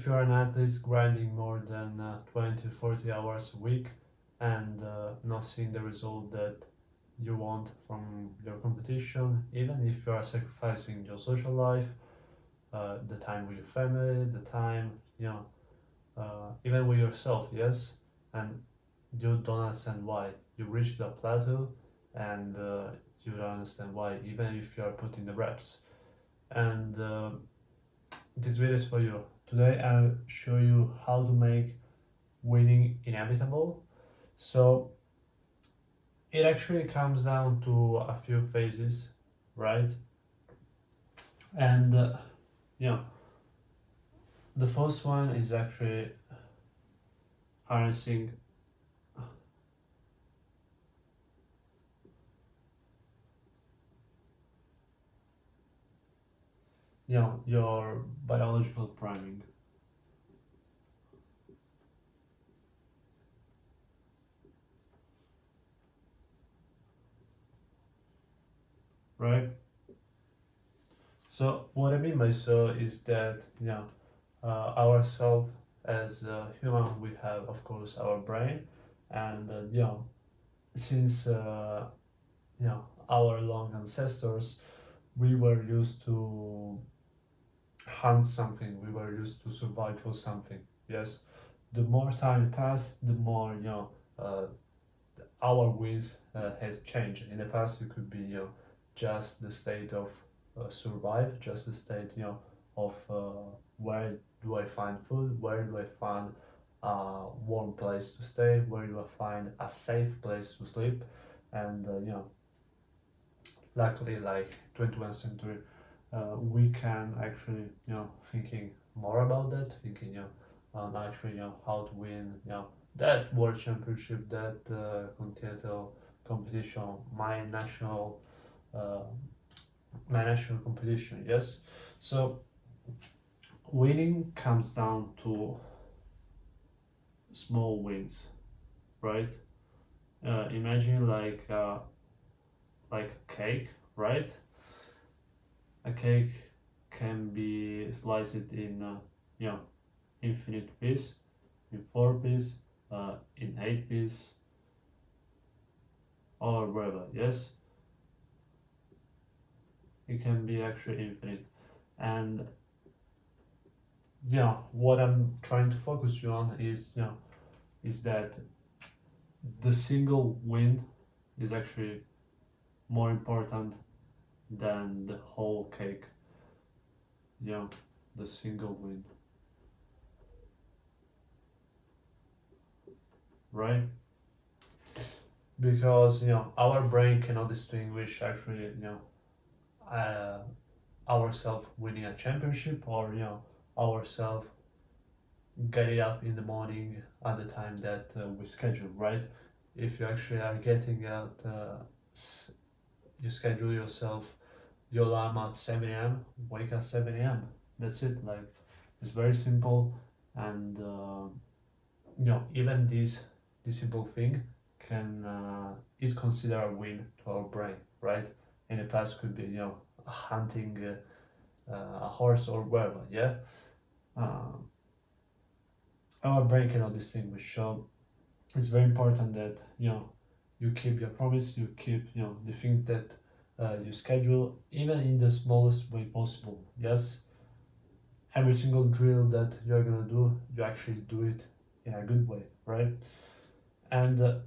if you're an athlete grinding more than 20 to 40 hours a week and not seeing the result that you want from your competition, even if you are sacrificing your social life, the time with your family, the time, even with yourself, yes, and you don't understand why you reach the plateau, and you don't understand why, even if you are putting the reps. And this video is for you. Today I'll show you how to make winning inevitable. So it actually comes down to a few phases, right? And you know, the first one is actually harnessing your biological priming, right? So what I mean by so is that ourself as a human, we have of course our brain, and since our long ancestors, we were used to hunt something, we were used to survive for something. Yes, the more time passed, the more uh, our ways has changed. In the past, it could be just the state of survive, just the state of where do I find food, where do I find a warm place to stay, where do I find a safe place to sleep, and luckily, like 21st century, we can actually thinking more about that, thinking on actually how to win that world championship, that continental competition, my national uh, my national competition. Yes, so winning comes down to small wins, right? Imagine like a cake, right? A cake can be sliced in infinite piece, in 4 piece, in 8 piece, or whatever. Yes, it can be actually infinite. And what I'm trying to focus you on is that the single win is actually more important than the whole cake. The single win, right? Because our brain cannot distinguish actually uh, ourselves winning a championship, or ourselves getting up in the morning at the time that we schedule, right? If you actually are getting out, you schedule yourself your alarm at 7 a.m., wake at 7 a.m. That's it. Like, it's very simple, and even this simple thing can is considered a win to our brain, right? In the past, could be hunting a horse or whatever. Yeah, uh, our brain cannot distinguish. So it's very important that you keep your promise, you keep the thing that you schedule, even in the smallest way possible. Yes, every single drill that you're gonna do, you actually do it in a good way, right? And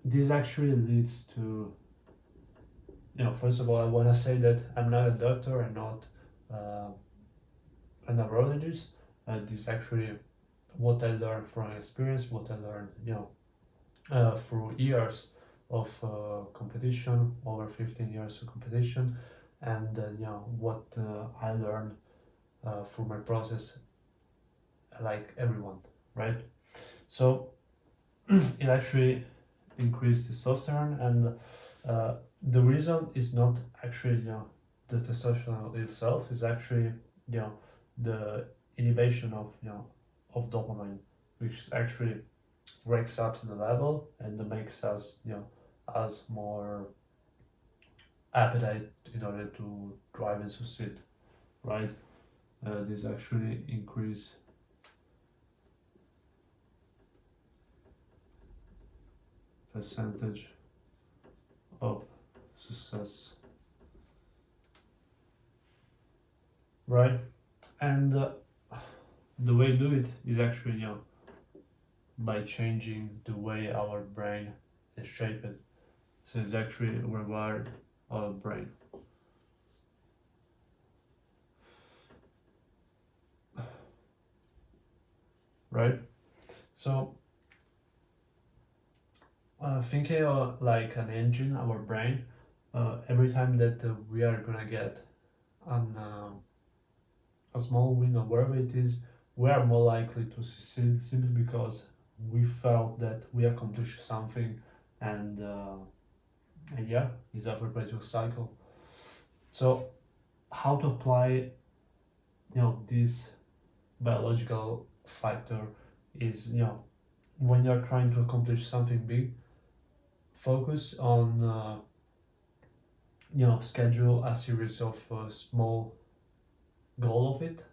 this actually leads to first of all, I want to say that I'm not a doctor, I'm not uh, a neurologist. This is actually what I learned from experience, what I learned through years of competition, over 15 years of competition, and what I learned through my process, like everyone, right? So it actually increased testosterone, and the reason is not actually the testosterone itself, is actually the inhibition of of dopamine, which actually breaks up the level and makes us us more appetite in order to drive and succeed, right? This actually increase percentage of success, right? And the way to do it is actually, by changing the way our brain is shaped. So it's actually reward our brain. Right? So thinking like an engine, our brain, every time that we are gonna get an, a small win or wherever it is, we are more likely to succeed simply because we felt that we accomplished something, and yeah, it's a perpetual cycle. So how to apply, this biological factor is, when you're trying to accomplish something big, focus on, schedule a series of small goal of it.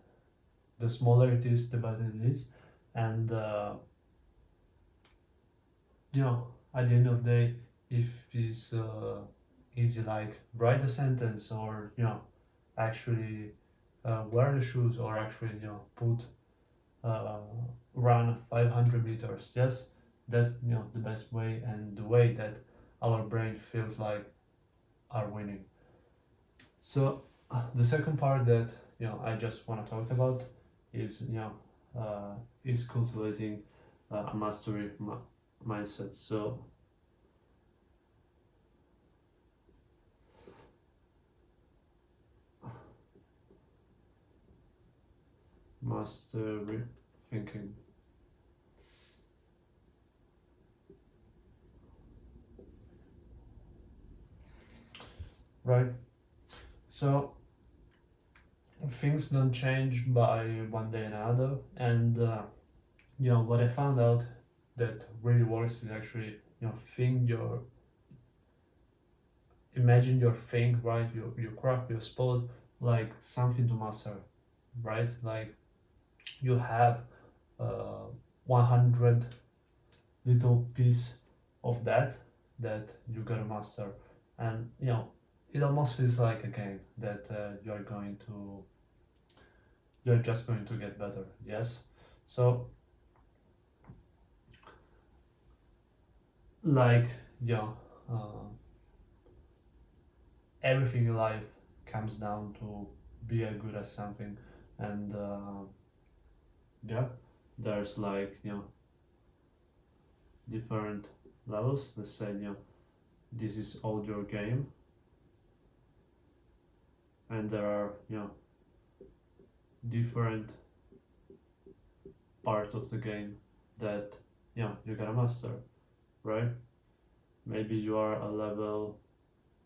The smaller it is, the better it is. And at the end of the day, if it's easy, like write a sentence, or actually wear the shoes, or actually put run 500 meters. Yes, that's the best way, and the way that our brain feels like are winning. So the second part that I just want to talk about is is cultivating a mastery mindset. So mastery thinking. Right. So things don't change by one day and another, and what I found out that really works is actually think your imagine your thing, right, your craft, your sport, like something to master, right? Like you have 100 little piece of that you gotta master, and it almost feels like a game that you're just going to get better. Yes. So like uh, everything in life comes down to be a good at something, and yeah, there's like different levels. Let's say this is all your game, and there are different part of the game that you gotta master, right? Maybe you are a level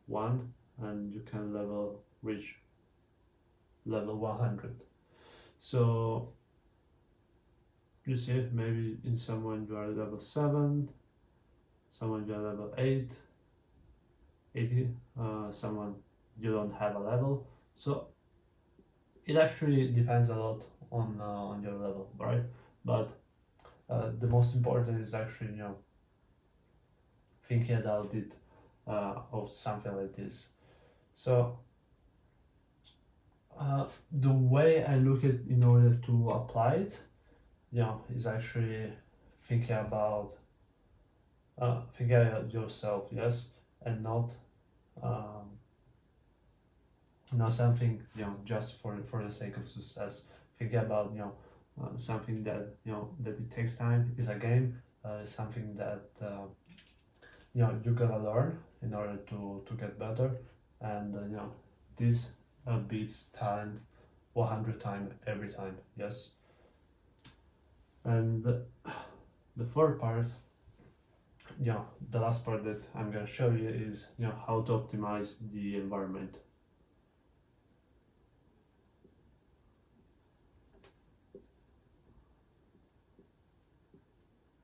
1 and you can reach level 100. So you see, maybe in someone you are level 7, someone you are level 8, 80, someone you don't have a level. So it actually depends a lot on your level, right? But the most important is actually thinking about it of something like this. So the way I look at in order to apply it, is actually thinking about yourself, yes, and um, not something just for the sake of success. Thinking about something that that it takes time, is a game, something that you gotta learn in order to get better, and this beats talent 100 times every time. Yes. And the fourth part, the last part that I'm gonna show you is how to optimize the environment.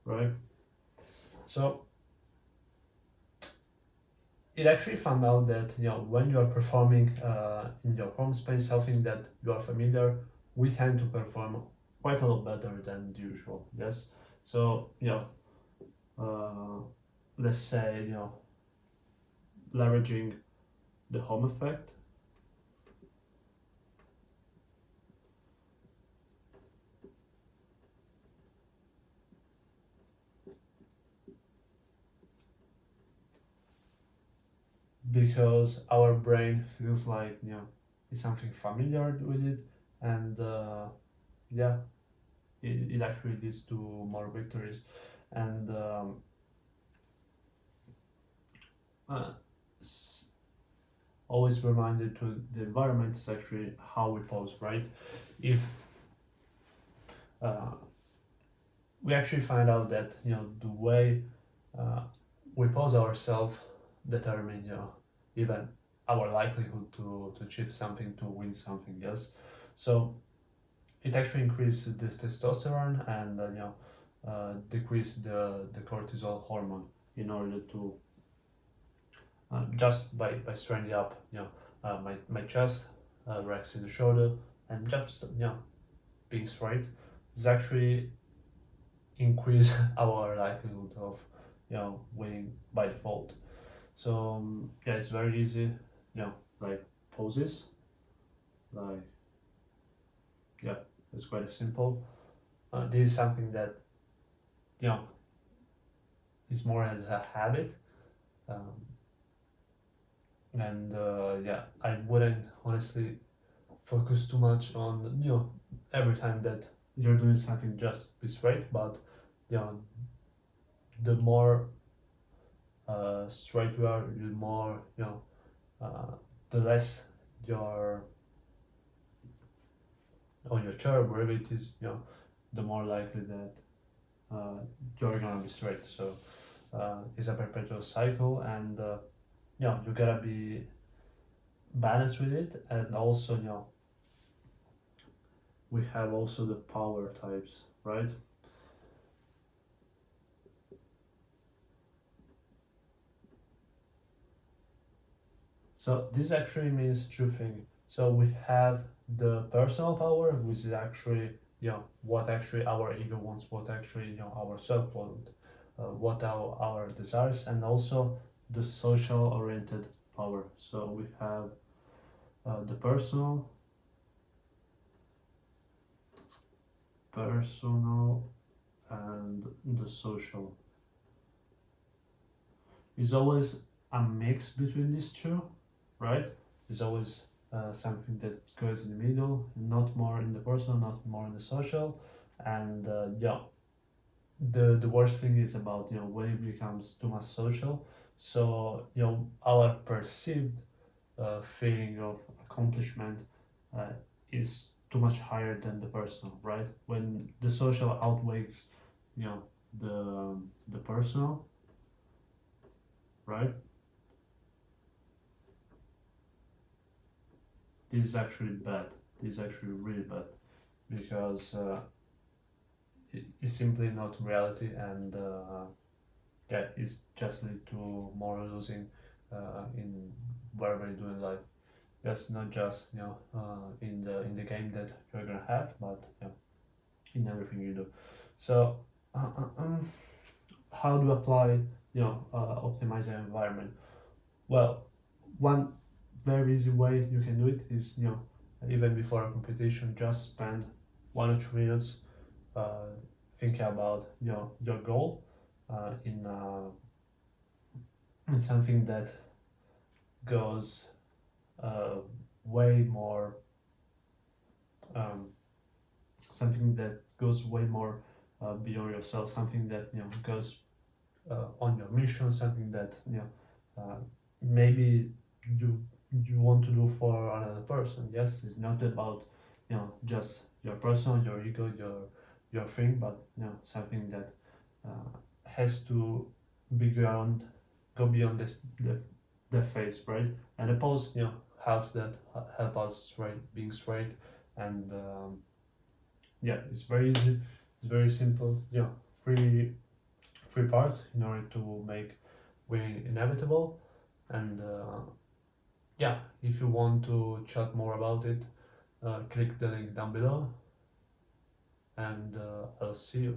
Right. So it actually found out that when you are performing in your home space, something that you are familiar, we tend to perform quite a lot better than usual. Yes. So uh, let's say, leveraging the home effect, because our brain feels like, it's something familiar with it, and yeah, it actually leads to more victories. And uh, s- always reminded to the environment is actually how we pose, right? If uh, we actually find out that, the way uh, we pose ourselves determine, even our likelihood to achieve something, to win something. Yes, so it actually increases the testosterone and decrease the cortisol hormone in order to just by straightening up, my chest, relaxing the shoulder, and just, being straight is actually increase our likelihood of, winning by default. So yeah, it's very easy, like poses, like, yeah, it's quite simple. This is something that, you know is more as a habit, um, and yeah, I wouldn't honestly focus too much on, every time that you're doing something, just be straight. But you know the more straight you are, the more, uh, the less your on your chair, wherever it is, the more likely that you're gonna be straight. So it's a perpetual cycle, and you gotta be balanced with it. And also, we have also the power types, right? So this actually means two things. So we have the personal power, which is actually, what actually our ego wants, what actually, our self want, what our desires, and also the social oriented power. So we have the personal, and the social. It's always a mix between these two, right? It's always something that goes in the middle, not more in the personal, not more in the social. And yeah, the worst thing is about, when it becomes too much social. So our perceived feeling of accomplishment uh, is too much higher than the personal, right? When the social outweighs, you know the personal, right? This is actually bad. This is actually really bad, because it's simply not reality, and yeah, it's just lead to more losing in whatever you do in life. Yes, not just, in the game that you're gonna have, but in everything you do. So how do you apply, optimize your environment? Well, one very easy way you can do it is, even before a competition, just spend 1 or 2 minutes uh, thinking about, your goal in something that goes uh, way more, um, something that goes way more beyond yourself, something that, goes on your mission, something that, maybe you you want to do for another person. Yes, it's not about, just your personal, your ego, your thing, but something that has to be beyond, go beyond the face, right? And the pose, helps that, help us straight, being straight. And yeah, it's very easy, it's very simple. Three parts in order to make winning inevitable. And yeah, if you want to chat more about it, click the link down below, and I'll see you.